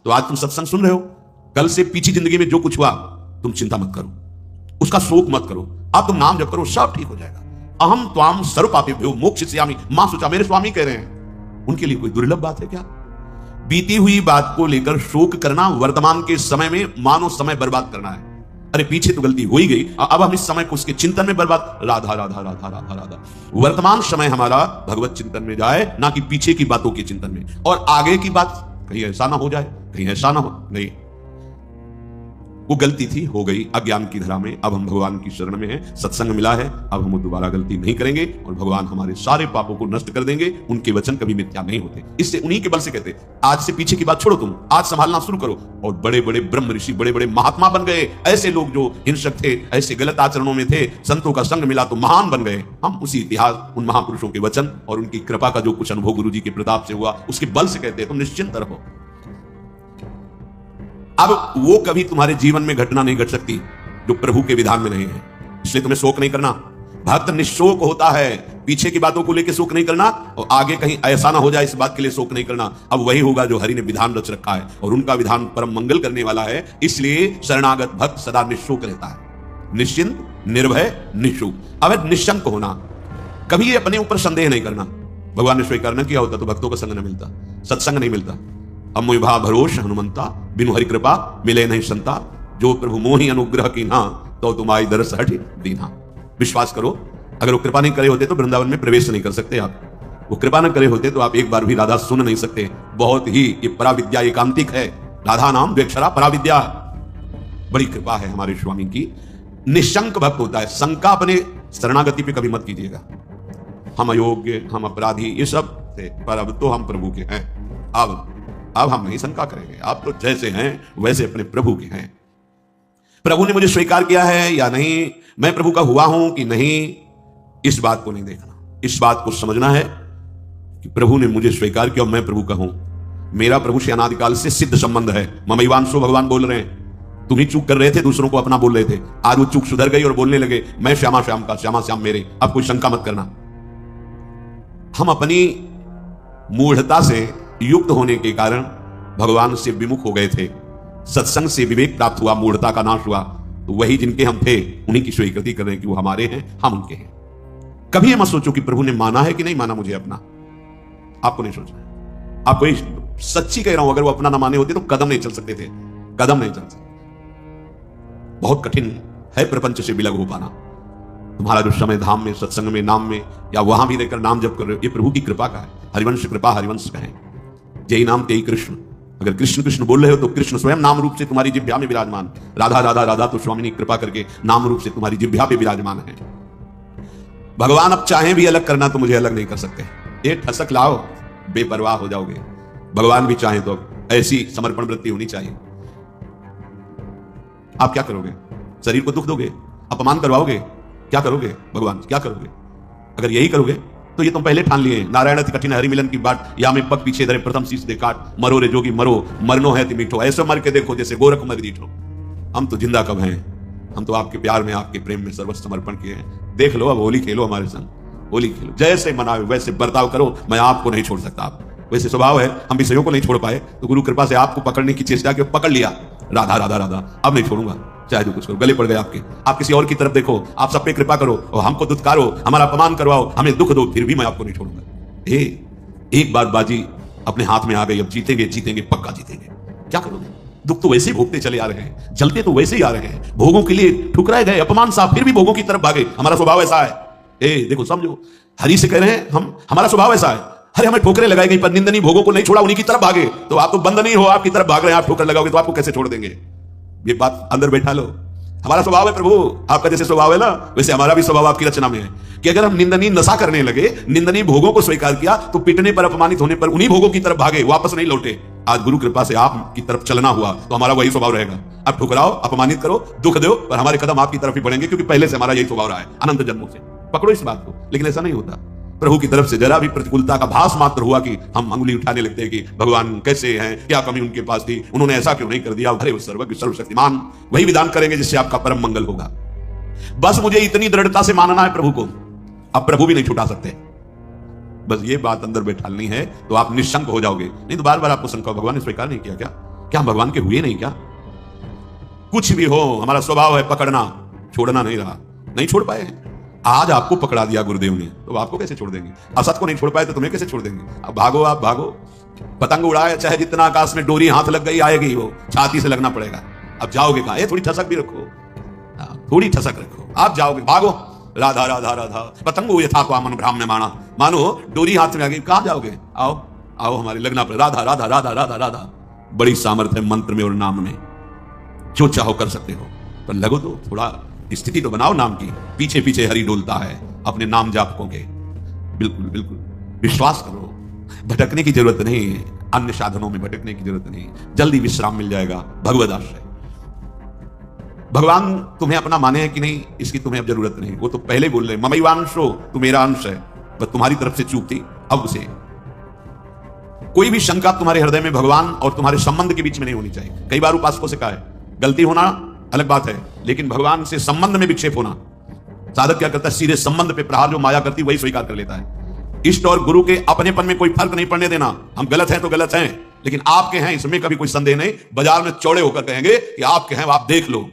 तो आज तुम सत्संग सुन रहे हो, कल से पीछे जिंदगी में जो कुछ हुआ तुम चिंता मत करो, उसका शोक मत करो, अब तुम नाम जप करो, सब ठीक हो जाएगा। अहम त्वाम सर्व पापेभ्यो मोक्षयिष्यामि मां शुचा, मेरे स्वामी कह रहे हैं। उनके लिए कोई दुर्लभ बात है क्या? बीती हुई बात को लेकर शोक करना वर्तमान के समय में मानो समय बर्बाद करना है। अरे पीछे तो गलती हो ही गई, अब हम इस समय को उसके चिंतन में बर्बाद, राधा राधा राधा राधा राधा। वर्तमान समय हमारा भगवत चिंतन में जाए, ना कि पीछे की बातों के चिंतन में। और आगे की बात कहीं ऐसा ना हो जाए, कहीं ऐसा ना हो, नहीं, वो गलती थी, हो गई अज्ञान की धरा में। अब हम भगवान की शरण में हैं, सत्संग मिला है, अब हम दोबारा गलती नहीं करेंगे और भगवान हमारे सारे पापों को नष्ट कर देंगे। उनके वचन कभी मिथ्या नहीं होते, इससे उन्हीं के बल से कहते आज से पीछे की बात छोड़ो, तुम आज संभालना शुरू करो। और बड़े बड़े ब्रह्म ऋषि, बड़े बड़े महात्मा बन गए। ऐसे लोग जो हिंसक थे, ऐसे गलत आचरणों में थे, संतों का संग मिला तो महान बन गए। हम उसी इतिहास, उन महापुरुषों के वचन और उनकी कृपा का जो कुछ अनुभव गुरु जी के प्रताप से हुआ, उसके बल से कहते हैं तुम निश्चिंत रहो। अब वो कभी तुम्हारे जीवन में घटना नहीं घट सकती जो प्रभु के विधान में नहीं है, इसलिए तुम्हें शोक नहीं करना। भक्त निशोक होता है, पीछे की बातों को लेकर शोक नहीं करना और आगे कहीं ऐसा ना हो जाए इस बात के लिए शोक नहीं करना। अब वही होगा जो हरि ने विधान रच रखा है और उनका विधान परम मंगल करने वाला है, इसलिए शरणागत भक्त सदा निशोक रहता है, निश्चिंत, निर्भय, निशुक। अब निशंक होना, कभी अपने ऊपर संदेह नहीं करना। भगवान ने स्वीकार न किया होता तो भक्तों का संग न मिलता, सत्संग नहीं मिलता। अमोय भा भरोस हनुमंता, बिनु हरि कृपा मिले नहीं संता। जो प्रभु मोहि अनुग्रह की ना, तो तुम्हारी दरस हट दीना। विश्वास करो, अगर वो कृपा नहीं करे होते तो वृंदावन में प्रवेश नहीं कर सकते आप। वो कृपा न करे होते तो आप एक बार भी राधा सुन नहीं सकते। बहुत ही ये पराविद्या एकांतिक है, राधा नाम द्वेक्षरा पराविद्या। बड़ी कृपा है हमारे स्वामी की। निशंक भक्त होता है, शंका अपने शरणागति पे कभी मत कीजिएगा। हम अयोग्य, हम अपराधी, ये सब थे, पर अब तो हम प्रभु के हैं। अब हम नहीं शंका करेंगे, आप तो जैसे हैं वैसे अपने प्रभु के हैं। प्रभु ने मुझे स्वीकार किया है या नहीं, मैं प्रभु का हुआ हूं कि नहीं, इस बात को नहीं देखना। इस बात को समझना है कि प्रभु ने मुझे स्वीकार किया और मैं प्रभु का हूं। मेरा प्रभु से अनादिकाल से सिद्ध संबंध है। ममैवांशो भगवान बोल रहे हैं। तुम ही चूक कर रहे थे, दूसरों को अपना बोल रहे थे, आज वो चूक सुधर गई और बोलने लगे मैं श्यामा श्याम का, श्यामा श्याम मेरे। अब कोई शंका मत करना। हम अपनी मूढ़ता से युक्त होने के कारण भगवान से विमुख हो गए थे। सत्संग से विवेक प्राप्त हुआ, मूढ़ता का नाश हुआ, तो वही जिनके हम थे उन्हीं की स्वीकृति कर रहे हैं कि वो हमारे हैं, हम उनके हैं। कभी ये मत सोचो कि प्रभु ने माना है कि नहीं माना मुझे अपना, आपको नहीं सोचना है। आपको सच्ची कह रहा हूं, अगर वो अपना ना माने होते तो कदम नहीं चल सकते थे, कदम नहीं चल सकते। बहुत कठिन है प्रपंच से विलग हो पाना। तुम्हारा जो समय धाम में, सत्संग में, नाम में, या वहां भी रहकर नाम जप कर रहे हो, ये प्रभु की कृपा का है। हरिवंश कृपा, हरिवंश कहें, जय नाम तेई कृष्ण। अगर कृष्ण कृष्ण बोल रहे हो तो कृष्ण स्वयं नाम रूप से तुम्हारी जिह्वा में विराजमान। राधा राधा राधा तो स्वामी ने कृपा करके नाम रूप से तुम्हारी जिह्वा पे विराजमान है। भगवान अब चाहे भी अलग करना तो मुझे अलग नहीं कर सकते। एक ठसक लाओ, बेपरवाह हो जाओगे। भगवान भी चाहे तो ऐसी समर्पण वृत्ति होनी चाहिए। आप क्या करोगे? शरीर को दुख दोगे, अपमान करवाओगे, क्या करोगे? भगवान क्या करोगे? अगर यही करोगे तो ये तुम पहले ठान लिए, नारायण अति कठिन हरि मिलन की बाट, या में पग पीछे धरे प्रथम शीश दे काट, मरो रे जोगी मरो, मरनो है मीठो, ऐसे मर के देखो जैसे गोरख मर दीठो। हम तो जिंदा कब हैं? हम तो आपके प्यार में, आपके प्रेम में सर्वस्व समर्पण किए हैं। देख लो, अब होली खेलो हमारे संग, होली खेलो, जैसे मनाओ वैसे बर्ताव करो। मैं आपको नहीं छोड़ सकता। आप वैसे स्वभाव है, हम विषयों को नहीं छोड़ पाए तो गुरु कृपा से आपको पकड़ने की चेष्टा की, पकड़ लिया। राधा राधा राधा, अब नहीं छोड़ूंगा, चाहे जो कुछ करो। गले पड़ गए आपके, आप किसी और की तरफ देखो, आप सब पे कृपा करो और हमको दुत्कारो, हमारा अपमान करवाओ, हमें दुख दो, फिर भी मैं आपको नहीं छोड़ूंगा। एक बार बाजी अपने हाथ में आ गई, अब जीतेंगे, जीतेंगे, पक्का जीतेंगे। क्या करोगे? दुख तो वैसे ही भोगते चले आ रहे हैं, जलते तो वैसे ही आ रहे हैं, भोगों के लिए ठुकराए गए, अपमान सा, फिर भी भोगों की तरफ भागे। हमारा स्वभाव ऐसा है। देखो समझो, हरि से कह रहे हैं हम, हमारा स्वभाव ऐसा है। अरे हमें ठोकरें लगाई गई पर निंदनीय भोगों को नहीं छोड़ा, उन्हीं की तरफ भागे। तो आप तो बंद नहीं हो, आपकी तरफ भाग रहे हैं। आप ठोकर लगाओगे तो आपको कैसे छोड़ देंगे? ये बात अंदर बैठा लो। हमारा स्वभाव है प्रभु, आपका जैसे स्वभाव है ना, वैसे हमारा भी स्वभाव आपकी रचना में है कि अगर हम निंदनीय नशा करने लगे, निंदनीय भोगों को स्वीकार किया, तो पिटने पर, अपमानित होने पर उन्हीं भोगों की तरफ भागे, वापस नहीं लौटे। आज गुरु कृपा से आपकी तरफ चलना हुआ तो हमारा वही स्वभाव रहेगा। आप ठुकराओ, अपमानित करो, दुख दो, पर हमारे कदम आपकी तरफ ही बढ़ेंगे, क्योंकि पहले से हमारा यही स्वभाव रहा है अनंत जन्मों से। पकड़ो इस बात को। लेकिन ऐसा नहीं होता। प्रभु की तरफ से जरा भी प्रतिकूलता का भास मात्र हुआ कि हम अंगुली उठाने लगते हैं कि भगवान कैसे हैं, क्या कमी उनके पास थी, उन्होंने ऐसा क्यों नहीं कर दिया। अरे वो सर्वज्ञ सर्वशक्तिमान, वही विधान करेंगे जिससे आपका परम मंगल होगा। बस मुझे इतनी दृढ़ता से मानना है प्रभु को, अब प्रभु भी नहीं छुटा सकते। बस ये बात अंदर बैठालनी है तो आप निशंक हो जाओगे। नहीं तो बार बार आपको शंका, भगवान ने स्वीकार नहीं किया क्या? क्या हम भगवान के हुए नहीं क्या? कुछ भी हो, हमारा स्वभाव है पकड़ना, छोड़ना नहीं रहा, नहीं छोड़ पाए। आज आपको पकड़ा दिया गुरुदेव ने, तो आपको कैसे छोड़ देंगे? असत को नहीं छोड़ पाए तो तुम्हें कैसे छोड़ देंगे? अब भागो, आप भागो। पतंग उड़ाए, चाहे जितना आकाश में डोरी हाथ लग गई, आएगी वो, छाती से लगना पड़ेगा। अब जाओगे कहां? थोड़ी ठसक भी रखो, थोड़ी ठसक रखो, आप जाओगे, भागो। राधा राधा राधा पतंगो यथा मन ब्राह्मण माना, मानो डोरी हाथ में आ गई, कहां जाओगे? आओ आओ, हमारे लगना पड़े। राधा राधा राधा राधा राधा। बड़ी सामर्थ्य है मंत्र में और नाम में, जो चाहो कर सकते हो, पर लगो तो, थोड़ा स्थिति तो बनाओ नाम की। पीछे पीछे हरि डोलता है अपने नाम जापकों के। बिल्कुल बिल्कुल विश्वास करो, भटकने की जरूरत नहीं, अन्य साधनों में भटकने की जरूरत नहीं, जल्दी विश्राम मिल जाएगा। भगवद आश्रय। भगवान तुम्हें अपना माने हैं कि नहीं, इसकी तुम्हें अब जरूरत नहीं। वो तो पहले बोल रहे ममैवांशो, तू मेरा अंश है, बस तुम्हारी तरफ से चूक थी। अब उसे कोई भी शंका तुम्हारे हृदय में भगवान और तुम्हारे संबंध के बीच में नहीं होनी चाहिए। कई बार उपासकों से कहा है, गलती होना अलग बात है, लेकिन भगवान से संबंध में विक्षेप होना। साधक क्या करता है? सीधे संबंध पे प्रहार जो माया करती वही स्वीकार कर लेता है। इष्ट और गुरु के अपनेपन में कोई फर्क नहीं पड़ने देना। हम गलत हैं तो गलत हैं, लेकिन आपके हैं इसमें कभी कोई संदेह नहीं। बाजार में चौड़े होकर कहेंगे कि आपके हैं, आप देख लो।